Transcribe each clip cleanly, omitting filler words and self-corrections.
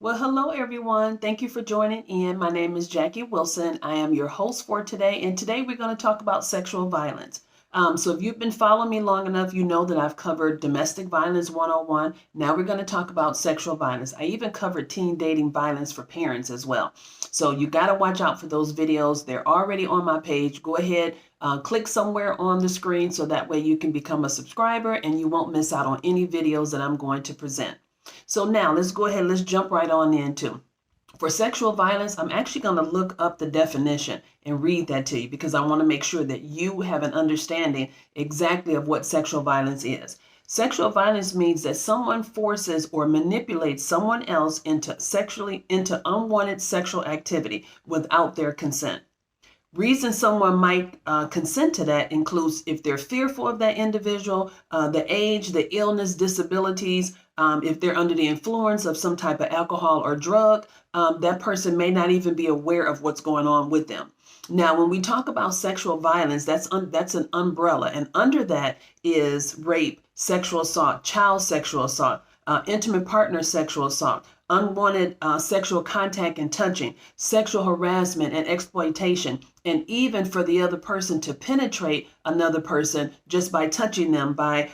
Well, hello everyone. Thank you for joining in. My name is Jackie Wilson. I am your host for today, and today we're going to talk about sexual violence. So if you've been following me long enough, you know that I've covered domestic violence 101. Now we're going to talk about sexual violence. I even covered teen dating violence for parents as well. So you got to watch out for those videos. They're already on my page. Go ahead, click somewhere on the screen so that way you can become a subscriber and you won't miss out on any videos that I'm going to present. So now let's go ahead, let's jump right on into. For sexual violence, I'm actually going to look up the definition and read that to you because I want to make sure that you have an understanding exactly of what sexual violence is. Sexual violence means that someone forces or manipulates someone else into unwanted sexual activity without their consent. Reasons someone might consent to that includes if they're fearful of that individual, the age, the illness, disabilities, if they're under the influence of some type of alcohol or drug, that person may not even be aware of what's going on with them. Now, when we talk about sexual violence, that's an umbrella, and under that is rape, sexual assault, child sexual assault, intimate partner sexual assault, unwanted sexual contact and touching, sexual harassment and exploitation, and even for the other person to penetrate another person just by touching them, by,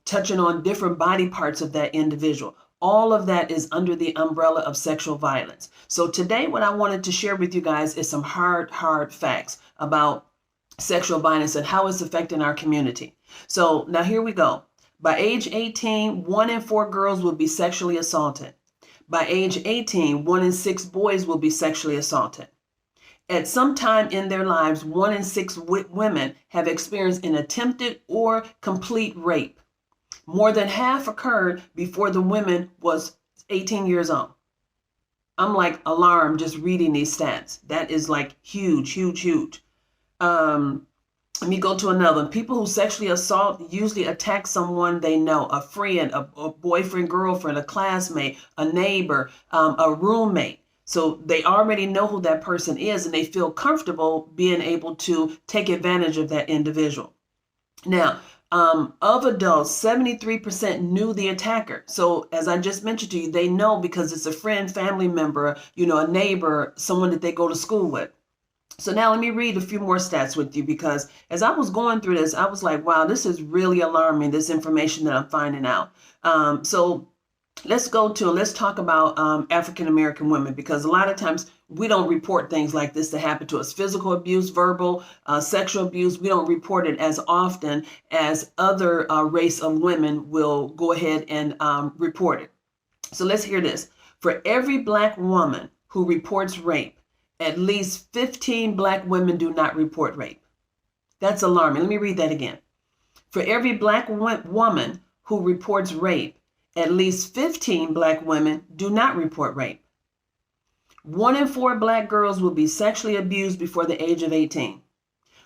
touching on different body parts of that individual. All of that is under the umbrella of sexual violence. So today, what I wanted to share with you guys is some hard facts about sexual violence and how it's affecting our community. So now here we go. By age 18, 1 in 4 girls will be sexually assaulted. By age 18, 1 in 6 boys will be sexually assaulted. At some time in their lives, 1 in 6 women have experienced an attempted or complete rape. More than half occurred before the woman was 18 years old. I'm like alarmed just reading these stats. That is like huge. Let me go to another one. People who sexually assault usually attack someone they know, a friend, a boyfriend, girlfriend, a classmate, a neighbor, a roommate. So they already know who that person is and they feel comfortable being able to take advantage of that individual. Now, of adults, 73% knew the attacker. So as I just mentioned to you, they know because it's a friend, family member, a neighbor, someone that they go to school with. So now let me read a few more stats with you because as I was going through this, I was like, wow, this is really alarming, this information that I'm finding out. So let's talk about African-American women because a lot of times we don't report things like this to happen to us. Physical abuse, verbal, sexual abuse, we don't report it as often as other race of women will go ahead and report it. So let's hear this. For every Black woman who reports rape, at least 15 Black women do not report rape. That's alarming. Let me read that again. For every Black woman who reports rape, at least 15 Black women do not report rape. 1 in 4 Black girls will be sexually abused before the age of 18.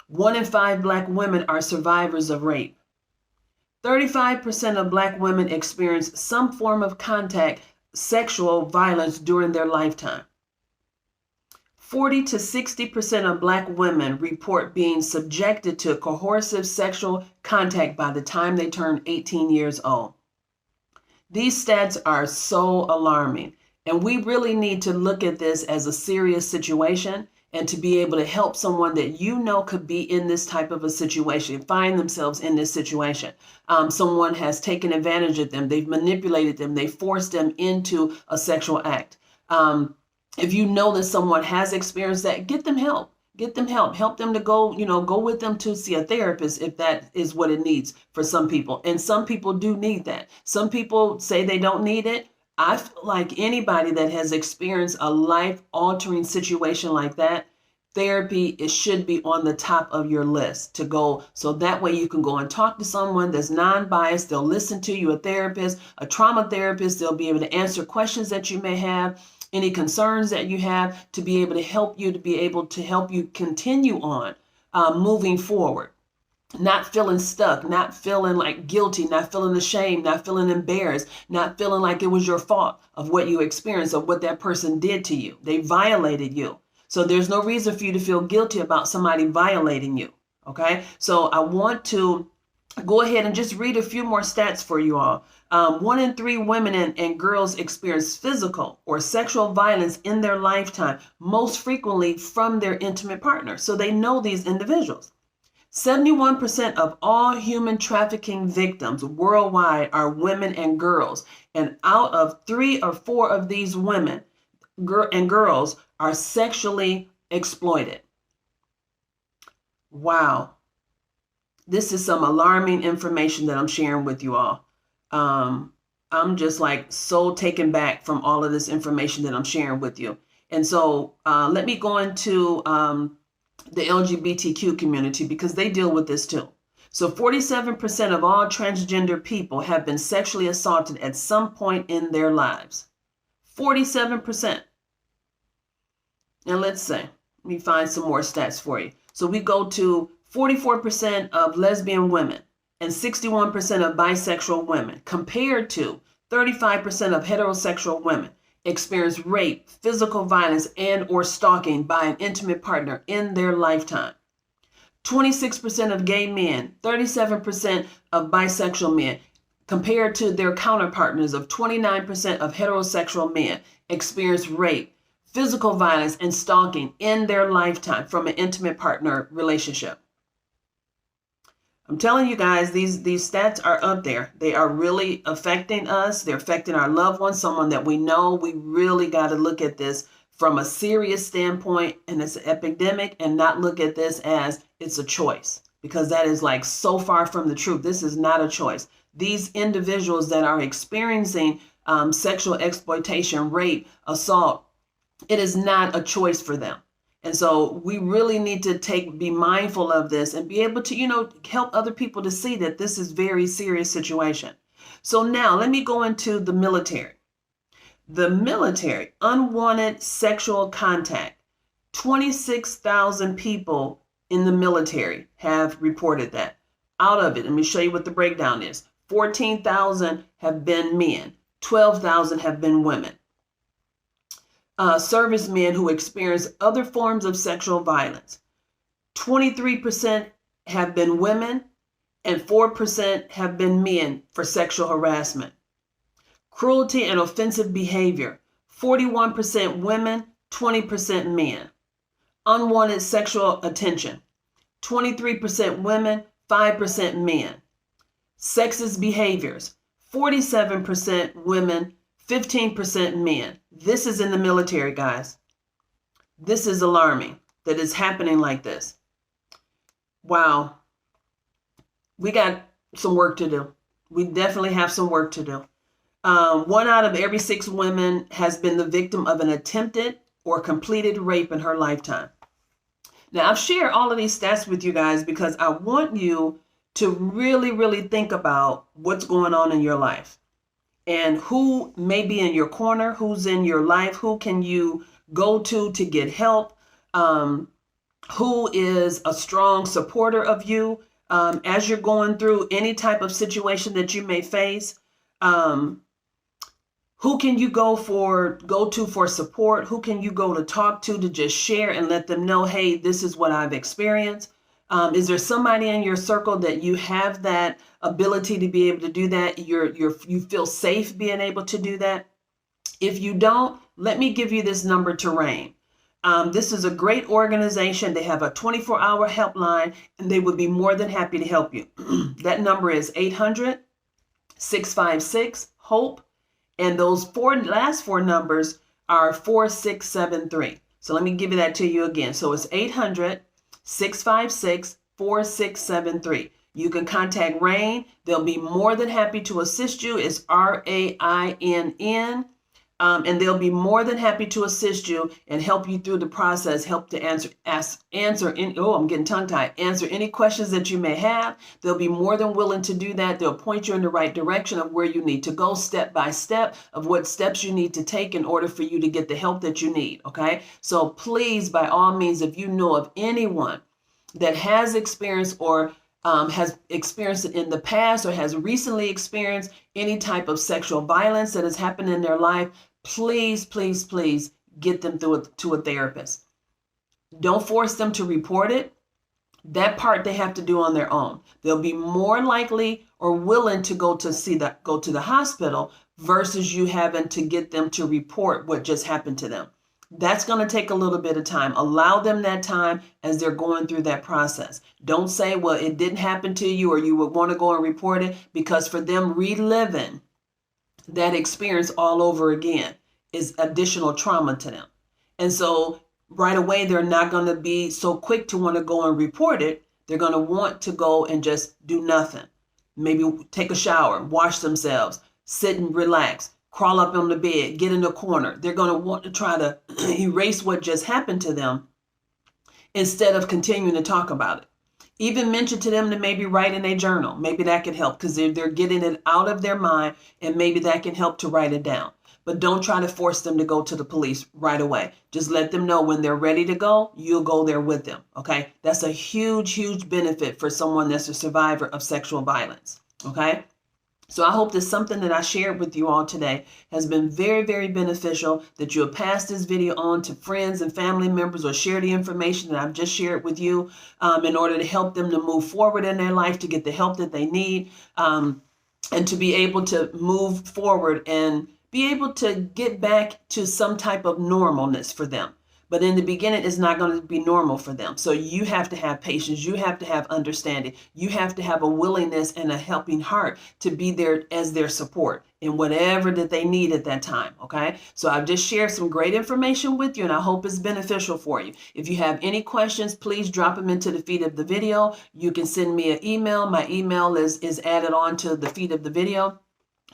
1 in 5 Black women are survivors of rape. 35% of Black women experience some form of sexual violence during their lifetime. 40 to 60% of Black women report being subjected to coercive sexual contact by the time they turn 18 years old. These stats are so alarming, and we really need to look at this as a serious situation and to be able to help someone that could be in this type of a situation, find themselves in this situation. Someone has taken advantage of them, they've manipulated them, they forced them into a sexual act. If you know that someone has experienced that, get them help. Help them to go with them to see a therapist if that is what it needs for some people. And some people do need that. Some people say they don't need it. I feel like anybody that has experienced a life-altering situation like that, therapy, it should be on the top of your list to go. So that way you can go and talk to someone that's non-biased. They'll listen to you, a therapist, a trauma therapist. They'll be able to answer questions that you may have, any concerns that you have, to be able to help you continue on moving forward. Not feeling stuck, not feeling like guilty, not feeling ashamed, not feeling embarrassed, not feeling like it was your fault of what you experienced, of what that person did to you. They violated you. So there's no reason for you to feel guilty about somebody violating you. Okay. So I want to go ahead and just read a few more stats for you all. 1 in 3 women and girls experience physical or sexual violence in their lifetime, most frequently from their intimate partner. So they know these individuals. 71% of all human trafficking victims worldwide are women and girls. And out of 3 or 4 of these women and girls are sexually exploited. Wow. This is some alarming information that I'm sharing with you all. I'm just like so taken back from all of this information that I'm sharing with you. And so let me go into the LGBTQ community because they deal with this too. So 47% of all transgender people have been sexually assaulted at some point in their lives. 47%. And let's say, let me find some more stats for you. So we go to 44% of lesbian women and 61% of bisexual women, compared to 35% of heterosexual women experience rape, physical violence, and or stalking by an intimate partner in their lifetime. 26% of gay men, 37% of bisexual men, compared to their counterpartners of 29% of heterosexual men, experience rape, physical violence, and stalking in their lifetime from an intimate partner relationship. I'm telling you guys, these stats are up there. They are really affecting us. They're affecting our loved ones, someone that we know. We really got to look at this from a serious standpoint, and it's an epidemic, and not look at this as it's a choice, because that is like so far from the truth. This is not a choice. These individuals that are experiencing sexual exploitation, rape, assault, it is not a choice for them. And so we really need to be mindful of this and be able to, help other people to see that this is very serious situation. So now let me go into the military. The military, unwanted sexual contact. 26,000 people in the military have reported that. Out of it, let me show you what the breakdown is. 14,000 have been men. 12,000 have been women. Servicemen who experience other forms of sexual violence. 23% have been women and 4% have been men for sexual harassment. Cruelty and offensive behavior. 41% women, 20% men. Unwanted sexual attention. 23% women, 5% men. Sexist behaviors. 47% women, 15% men. This is in the military, guys. This is alarming that it's happening like this. Wow. We got some work to do. We definitely have some work to do. 1 out of every 6 women has been the victim of an attempted or completed rape in her lifetime. Now, I've shared all of these stats with you guys because I want you to really, really think about what's going on in your life. And who may be in your corner, who's in your life, who can you go to get help, who is a strong supporter of you as you're going through any type of situation that you may face. Who can you go to for support? Who can you go to talk to just share and let them know, hey, this is what I've experienced? Is there somebody in your circle that you have that ability to be able to do that? You feel safe being able to do that? If you don't, let me give you this number to RAIN. This is a great organization. They have a 24-hour helpline, and they would be more than happy to help you. That number is 800-656-HOPE, and those last four numbers are 4673. So let me give you that to you again. So it's 800-656-4673. You can contact RAIN. They'll be more than happy to assist you. It's RAINN. And they'll be more than happy to assist you and help you through the process, help to answer any questions that you may have. They'll be more than willing to do that. They'll point you in the right direction of where you need to go, step by step, of what steps you need to take in order for you to get the help that you need. Okay. So please, by all means, if you know of anyone that has experienced or has experienced it in the past or has recently experienced any type of sexual violence that has happened in their life, please, please, please get them to a therapist. Don't force them to report it. That part they have to do on their own. They'll be more likely or willing to go to the hospital versus you having to get them to report what just happened to them. That's going to take a little bit of time. Allow them that time as they're going through that process. Don't say, well, it didn't happen to you, or you would want to go and report it, because for them, reliving that experience all over again is additional trauma to them. And so right away, they're not going to be so quick to want to go and report it. They're going to want to go and just do nothing. Maybe take a shower, wash themselves, sit and relax, crawl up on the bed, get in the corner. They're going to want to try to erase what just happened to them instead of continuing to talk about it. Even mention to them to maybe write in a journal. Maybe that can help, because they're getting it out of their mind, and maybe that can help to write it down. But don't try to force them to go to the police right away. Just let them know when they're ready to go, you'll go there with them. Okay? That's a huge, huge benefit for someone that's a survivor of sexual violence. Okay? So I hope that something that I shared with you all today has been very, very beneficial, that you'll pass this video on to friends and family members, or share the information that I've just shared with you in order to help them to move forward in their life, to get the help that they need, and to be able to move forward and be able to get back to some type of normalness for them. But in the beginning, it's not going to be normal for them. So you have to have patience. You have to have understanding. You have to have a willingness and a helping heart to be there as their support in whatever that they need at that time. Okay. So I've just shared some great information with you, and I hope it's beneficial for you. If you have any questions, please drop them into the feed of the video. You can send me an email. My email is added on to the feed of the video.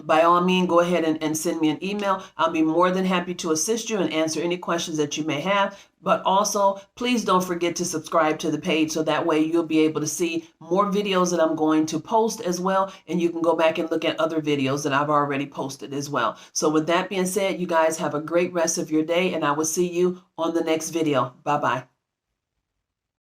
By all means, go ahead and send me an email. I'll be more than happy to assist you and answer any questions that you may have. But also, please don't forget to subscribe to the page, so that way you'll be able to see more videos that I'm going to post as well. And you can go back and look at other videos that I've already posted as well. So with that being said, you guys have a great rest of your day, and I will see you on the next video. Bye-bye.